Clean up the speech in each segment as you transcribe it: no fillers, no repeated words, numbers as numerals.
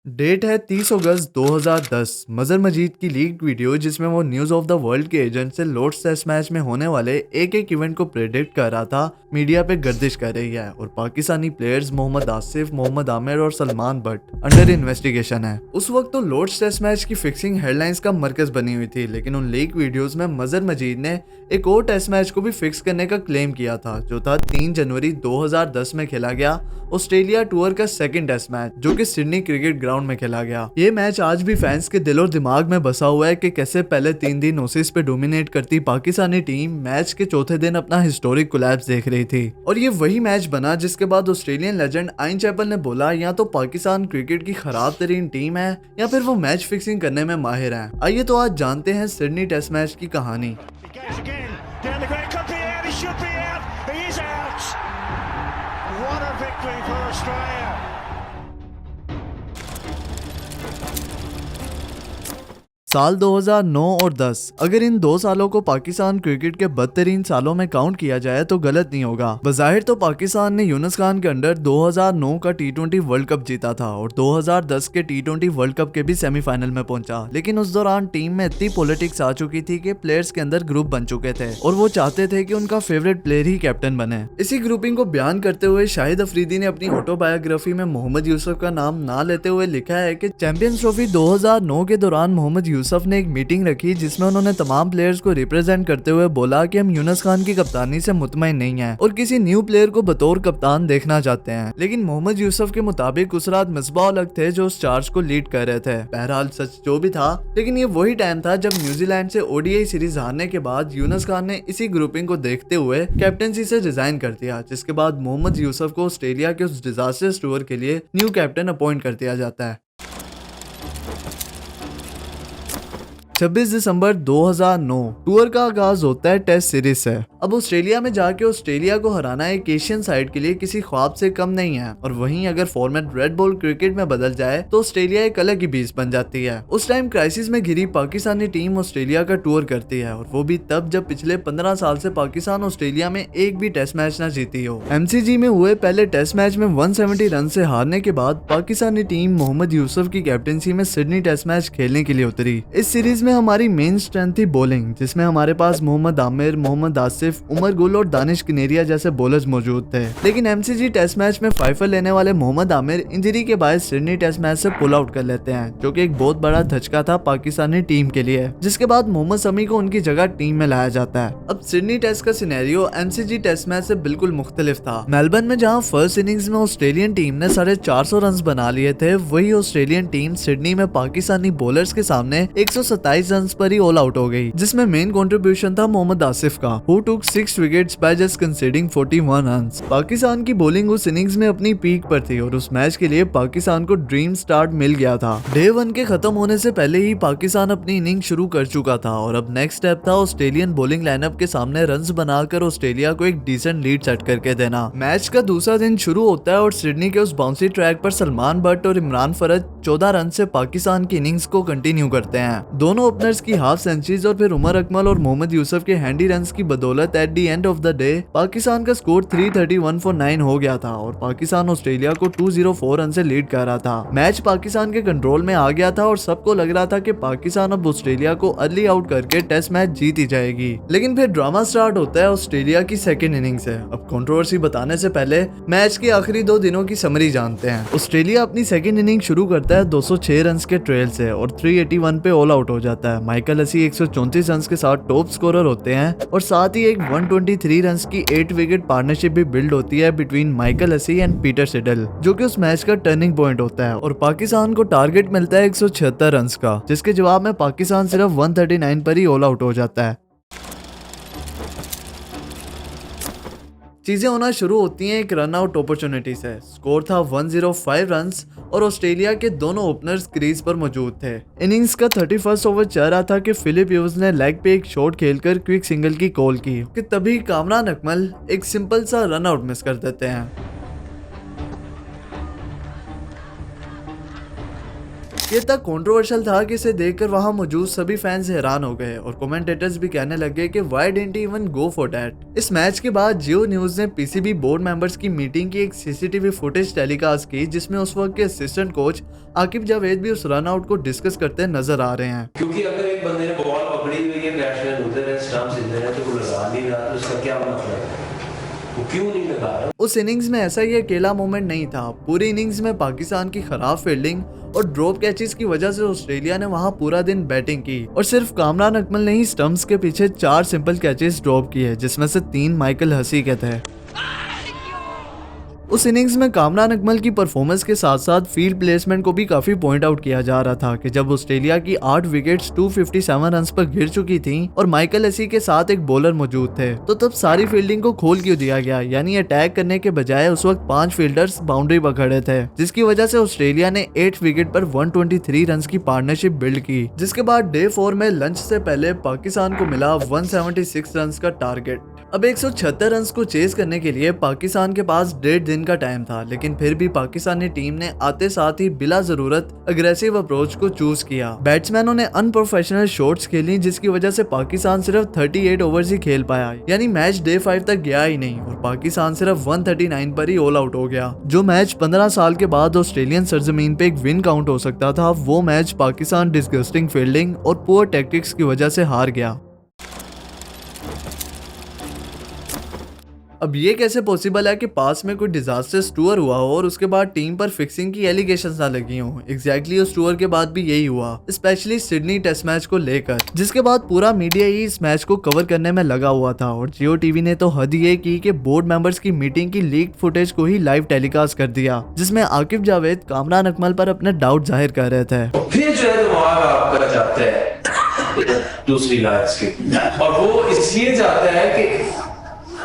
Date है 30 अगस्त 2010। मजर मजीद की लीक्ड वीडियो जिसमें वो न्यूज़ ऑफ द वर्ल्ड के एजेंट से लॉर्ड्स टेस्ट मैच में होने वाले एक एक इवेंट को प्रेडिक्ट कर रहा था, मीडिया पे गर्दिश कर रही है और पाकिस्तानी प्लेयर्स मोहम्मद आसिफ, मोहम्मद आमिर और सलमान बट अंडर इन्वेस्टिगेशन है। उस वक्त तो लॉर्ड्स टेस्ट मैच की फिक्सिंग हेडलाइंस का मरकज बनी हुई थी, लेकिन उन लीक वीडियोस में मजर मजीद ने एक और टेस्ट मैच को भी फिक्स करने का क्लेम किया था, जो था 3 जनवरी 2010 में खेला गया ऑस्ट्रेलिया टूर का सेकंड टेस्ट मैच, जो कि सिडनी क्रिकेट ग्राउंड में खेला गया। ये मैच आज भी फैंस के दिल और दिमाग में बसा हुआ है कि कैसे पहले 3 दिन ओसिस पे डोमिनेट करती पाकिस्तानी टीम मैच के चौथे दिन अपना हिस्टोरिक कोलैप्स देख रही थी। और ये वही मैच बना जिसके बाद ऑस्ट्रेलियन लेजेंड आइन चैपल ने बोला, या तो पाकिस्तान क्रिकेट की खराब तरीन टीम है या फिर वो मैच फिक्सिंग करने में माहिर है। आइए तो आज जानते हैं सिडनी टेस्ट मैच की कहानी। What a victory for Australia! साल 2009 और 10 अगर इन 2 सालों को पाकिस्तान क्रिकेट के बदतरीन सालों में काउंट किया जाए तो गलत नहीं होगा। बज़ाहिर तो पाकिस्तान ने यूनुस खान के अंडर 2009 का T20 वर्ल्ड कप जीता था और 2010 के T20 वर्ल्ड कप के भी सेमीफाइनल में पहुंचा, लेकिन उस दौरान टीम में इतनी पॉलिटिक्स आ चुकी थी कि प्लेयर्स के अंदर ग्रुप बन चुके थे और वो चाहते थे कि उनका फेवरेट प्लेयर ही कैप्टन बने। इसी ग्रुपिंग को बयान करते हुए शाहिद अफरीदी ने अपनी ऑटोबायोग्राफी में मोहम्मद यूसुफ का नाम ना लेते हुए लिखा है कि चैंपियंस ट्रॉफी 2009 के दौरान मोहम्मद यूसुफ ने एक मीटिंग रखी जिसमें उन्होंने तमाम प्लेयर्स को रिप्रेजेंट करते हुए बोला कि हम यूनुस खान की कप्तानी से मुतमईन नहीं हैं और किसी न्यू प्लेयर को बतौर कप्तान देखना चाहते हैं। लेकिन मोहम्मद यूसुफ के मुताबिक उस रात मिसबाह अलग थे जो उस चार्ज को लीड कर रहे थे। बहरहाल सच जो भी था, लेकिन ये वही टाइम था जब न्यूजीलैंड से ओडीआई सीरीज हारने के बाद यूनुस खान ने इसी ग्रुपिंग को देखते हुए कैप्टनसी से रिजाइन कर दिया, जिसके बाद मोहम्मद यूसुफ को ऑस्ट्रेलिया के उस डिजास्टर्स टूर के लिए न्यू कैप्टन अपॉइंट कर दिया जाता है। 26 दिसंबर 2009 टूर का आगाज होता है टेस्ट सीरीज से। अब ऑस्ट्रेलिया में जाके ऑस्ट्रेलिया को हराना एक एशियन साइड के लिए किसी ख्वाब से कम नहीं है, और वहीं अगर फॉर्मेट रेड बॉल क्रिकेट में बदल जाए तो ऑस्ट्रेलिया एक अलग ही बीस बन जाती है। उस टाइम क्राइसिस में घिरी पाकिस्तानी टीम ऑस्ट्रेलिया का टूर करती है, और वो भी तब जब पिछले 15 साल से पाकिस्तान ऑस्ट्रेलिया में एक भी टेस्ट मैच न जीती हो। एमसीजी में हुए पहले टेस्ट मैच में 170 रन से हारने के बाद पाकिस्तानी टीम मोहम्मद यूसुफ की कैप्टनसी में सिडनी टेस्ट मैच खेलने के लिए उतरी। इस सीरीज में हमारी मेन स्ट्रेंथ थी बॉलिंग, जिसमें हमारे पास मोहम्मद आमिर, मोहम्मद आसिफ, उमर गुल और दानिश कनेरिया जैसे बॉलर्स मौजूद थे। लेकिन एमसीजी टेस्ट मैच में फाइफर लेने वाले मोहम्मद आमिर इंजरी के बाद सिडनी टेस्ट मैच से पुल आउट कर लेते हैं, जो कि एक बहुत बड़ा धचका था पाकिस्तानी टीम के लिए, जिसके बाद मोहम्मद शमी को उनकी जगह टीम में लाया जाता है। अब सिडनी टेस्ट का सिनेरियो एमसीजी टेस्ट मैच से बिल्कुल मुख्तलिफ था। मेलबर्न में जहां फर्स्ट इनिंग्स में ऑस्ट्रेलियन टीम ने 450 रन बना लिए थे, वही ऑस्ट्रेलियन टीम सिडनी में पाकिस्तानी बॉलर्स के सामने 127 रन पर ही ऑल आउट हो गई, जिसमें मेन कंट्रीब्यूशन था मोहम्मद आसिफ का, who took 6 wickets by just conceding 41 runs. Pakistan की बॉलिंग उस इनिंग्स में अपनी पीक पर थी और उस मैच के लिए पाकिस्तान को ड्रीम स्टार्ट मिल गया था। डे 1 के खत्म होने से पहले ही पाकिस्तान अपनी इनिंग शुरू कर चुका था और अब नेक्स्ट स्टेप था ऑस्ट्रेलियन बॉलिंग लाइनअप के सामने रन्स बनाकर ऑस्ट्रेलिया को एक डिसेंट लीड सेट करके देना। मैच का दूसरा दिन शुरू होता है और सिडनी के उस बाउंसी ट्रैक पर सलमान बट और इमरान फरद 14 रन से पाकिस्तान की इनिंग्स को कंटिन्यू करते हैं। दोनों ओपनर्स की हाफ सेंचुरीज और फिर उमर अकमल और मोहम्मद यूसुफ के हैंडी रन्स की बदौलत at the end of the day Pakistan का स्कोर 331 फॉर 9 हो गया था और पाकिस्तान ऑस्ट्रेलिया को 204 रन से लीड कर रहा था। मैच पाकिस्तान के कंट्रोल में आ गया था और सबको लग रहा था कि पाकिस्तान अब ऑस्ट्रेलिया को अर्ली आउट करके टेस्ट मैच जीत ही जाएगी। लेकिन फिर ड्रामा स्टार्ट होता है ऑस्ट्रेलिया की सेकेंड इनिंग से। अब कंट्रोवर्सी बताने से पहले मैच के आखिरी 2 दिनों की समरी जानते हैं। ऑस्ट्रेलिया अपनी सेकेंड इनिंग शुरू करता है 206 रन के ट्रेल से और 381 पे ऑल आउट हो जाता है। माइकल हसी 134 रन के साथ टॉप स्कोरर होते हैं और साथ ही एक 123 रन की 8 विकेट पार्टनरशिप भी बिल्ड होती है between Michael Hussey and Peter Seidel, जो कि उस मैच का टर्निंग पॉइंट होता है और पाकिस्तान को टारगेट मिलता है 176 रन का, जिसके जवाब में पाकिस्तान सिर्फ 139 पर ही ऑल आउट हो जाता है। चीजें होना शुरू होती हैं एक रन आउट अपॉर्चुनिटी से। स्कोर था 105 रन्स और ऑस्ट्रेलिया के दोनों ओपनर्स क्रीज पर मौजूद थे। इनिंग्स का 31st ओवर चल रहा था कि फिलिप ह्यूज ने लेग पे एक शॉट खेलकर क्विक सिंगल की कॉल की कि तभी कामरान अकमल एक सिंपल सा रन आउट मिस कर देते हैं। ये तक कंट्रोवर्शियल था कि इसे देखकर वहां मौजूद सभी फैंस हैरान हो गए और कमेंटेटर्स भी कहने लगे कि why didn't even go for that. इस मैच के बाद जियो न्यूज ने पीसीबी बोर्ड मेंबर्स की मीटिंग की एक सीसीटीवी फुटेज टेलीकास्ट की, जिसमें उस वक्त के असिस्टेंट कोच आकिब जावेद भी उस रन आउट को डिस्कस करते नजर आ रहे हैं। क्योंकि अगर एक बंदे ने बॉल पकड़ी हुई है, बैट्समैन उधर है, स्टंप्स इधर है, तो वो लगा नहीं रहा, तो उसका क्या मतलब है? वो क्यों नहीं लगा रहा? उस इनिंग्स में ऐसा ही अकेला मोमेंट नहीं था। पूरी इनिंग्स में पाकिस्तान की खराब फील्डिंग और ड्रॉप कैचेस की वजह से ऑस्ट्रेलिया ने वहां पूरा दिन बैटिंग की और सिर्फ कामरान अकमल ने ही स्टंप्स के पीछे 4 सिंपल कैचेस ड्रॉप किए, जिसमें से 3 माइकल हसी के थे। उस इनिंग्स में कामरान अकमल की परफॉर्मेंस के साथ साथ फील्ड प्लेसमेंट को भी काफी पॉइंट आउट किया जा रहा था कि जब ऑस्ट्रेलिया की 8 विकेट्स 257 रन्स पर गिर चुकी थीं और माइकल हसी के साथ एक बॉलर मौजूद थे, तो तब सारी फील्डिंग को खोल क्यों दिया गया, यानी अटैक करने के बजाय उस वक्त 5 फील्डर्स बाउंड्री पर खड़े थे, जिसकी वजह से ऑस्ट्रेलिया ने 8 विकेट पर 123 रन्स की पार्टनरशिप बिल्ड की। जिसके बाद डे 4 में लंच से पहले पाकिस्तान को मिला 176 रन्स का टारगेट। अब 176 रन्स को चेस करने के लिए पाकिस्तान के पास 1.5 दिन का टाइम था, लेकिन फिर भी पाकिस्तानी टीम ने आते साथ ही बिला जरूरत अग्रेसिव अप्रोच को चूज किया। बैट्समैनों ने अनप्रोफेशनल शॉट्स खेली, जिसकी वजह से पाकिस्तान सिर्फ 38 ओवर्स ही खेल पाया, यानी मैच डे 5 तक गया ही नहीं और पाकिस्तान सिर्फ 139 पर ही ऑल आउट हो गया। जो मैच 15 साल के बाद ऑस्ट्रेलियन सरजमीन पे एक विन काउंट हो सकता था, वो मैच पाकिस्तान डिस्गस्टिंग फील्डिंग और पुअर टैक्टिक्स की वजह से हार गया। अब ये कैसे पॉसिबल है कि पास में कोई डिजास्टर्स टूर हुआ हो और उसके बाद टीम पर फिक्सिंग की एलिगेशंस ना लगी हों? एग्जैक्टली उस टूर के बाद भी यही हुआ, स्पेशली सिडनी टेस्ट मैच को लेकर, जिसके बाद पूरा मीडिया ही इस मैच को कवर करने में लगा हुआ था और जियो टीवी ने तो हद ये की कि बोर्ड मेंबर्स की मीटिंग की लीक फुटेज को ही लाइव टेलीकास्ट कर दिया, जिसमें आकिब जावेद कामरान अकमल पर अपने डाउट जाहिर कर रहे थे। फिर जो है दिमाग आपका जाता है दूसरी लाइन्स की, और वो इसलिए जाता है कि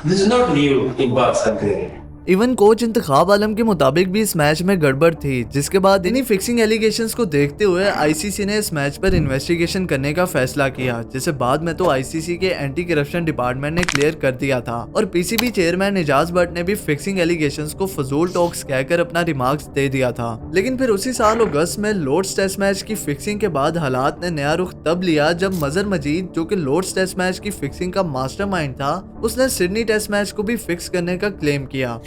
this is not new in Pakistan cricket. Even coach Intikhab Alam के मुताबिक भी इस मैच में गड़बड़ थी, जिसके बाद इन्हीं फिक्सिंग एलिगेशंस को देखते हुए आईसीसी ने इस मैच पर इन्वेस्टिगेशन करने का फैसला किया, जिसे बाद में तो आईसीसी के एंटी करप्शन डिपार्टमेंट ने क्लियर कर दिया था और पीसीबी चेयरमैन एजाज भट्ट ने भी फिक्सिंग एलिगेशंस को फजूल टॉक्स कहकर अपना रिमार्क्स दे दिया था। लेकिन फिर उसी साल अगस्त में लॉर्ड्स टेस्ट मैच की फिक्सिंग के बाद हालात ने नया रुख तब लिया जब मजहर मजीद, जो कि लॉर्ड्स टेस्ट मैच की फिक्सिंग का मास्टरमाइंड था, उसने सिडनी टेस्ट मैच को भी फिक्स करने का क्लेम किया,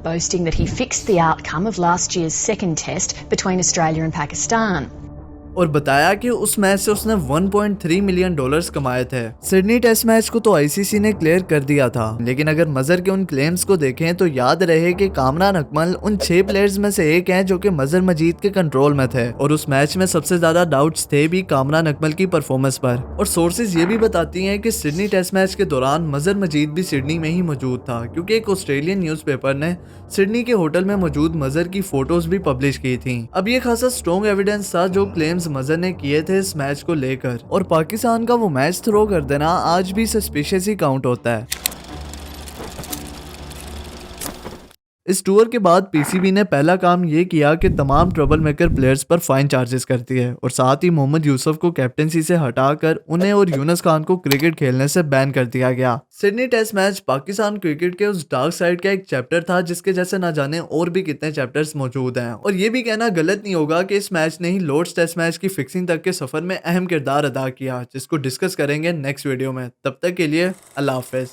boasting that he fixed the outcome of last year's second test between Australia and Pakistan. और बताया कि उस मैच से उसने 1.3 मिलियन डॉलर्स कमाए थे। सिडनी टेस्ट मैच को तो आईसीसी ने क्लियर कर दिया था, लेकिन अगर मजहर के उन क्लेम्स को देखें तो याद रहे कि कामरान अकमल उन 6 प्लेयर्स में से एक हैं जो कि मजहर मजीद के कंट्रोल में थे और उस मैच में सबसे ज्यादा डाउट्स थे भी कामरान अकमल की परफॉर्मेंस पर। और सोर्सेज ये भी बताती हैं कि सिडनी टेस्ट मैच के दौरान मजहर मजीद भी सिडनी में ही मौजूद था, क्योंकि एक ऑस्ट्रेलियन न्यूज़पेपर ने सिडनी के होटल में मौजूद मजहर की फोटोज भी पब्लिश की थी। अब ये खासा स्ट्रॉन्ग एविडेंस था जो क्लेम्स मजहर ने किए थे इस मैच को लेकर, और पाकिस्तान का वो मैच थ्रो कर देना आज भी सस्पिशियस ही काउंट होता है। इस टूर के बाद पीसीबी ने पहला काम ये किया कि तमाम ट्रबल मेकर प्लेयर्स पर फाइन चार्जेस करती है और साथ ही मोहम्मद यूसुफ को कैप्टनसी से हटाकर उन्हें और यूनुस खान को क्रिकेट खेलने से बैन कर दिया गया। Sydney test match Pakistan cricket के उस डार्क साइड का एक चैप्टर था जिसके जैसे ना जाने और भी कितने चैप्टर्स मौजूद हैं, और ये भी कहना गलत नहीं होगा कि इस मैच ने ही लॉर्ड्स टेस्ट मैच की फिक्सिंग तक के सफर में अहम किरदार अदा किया, जिसको डिस्कस करेंगे नेक्स्ट वीडियो में। तब तक के लिए अल्लाह हाफिज।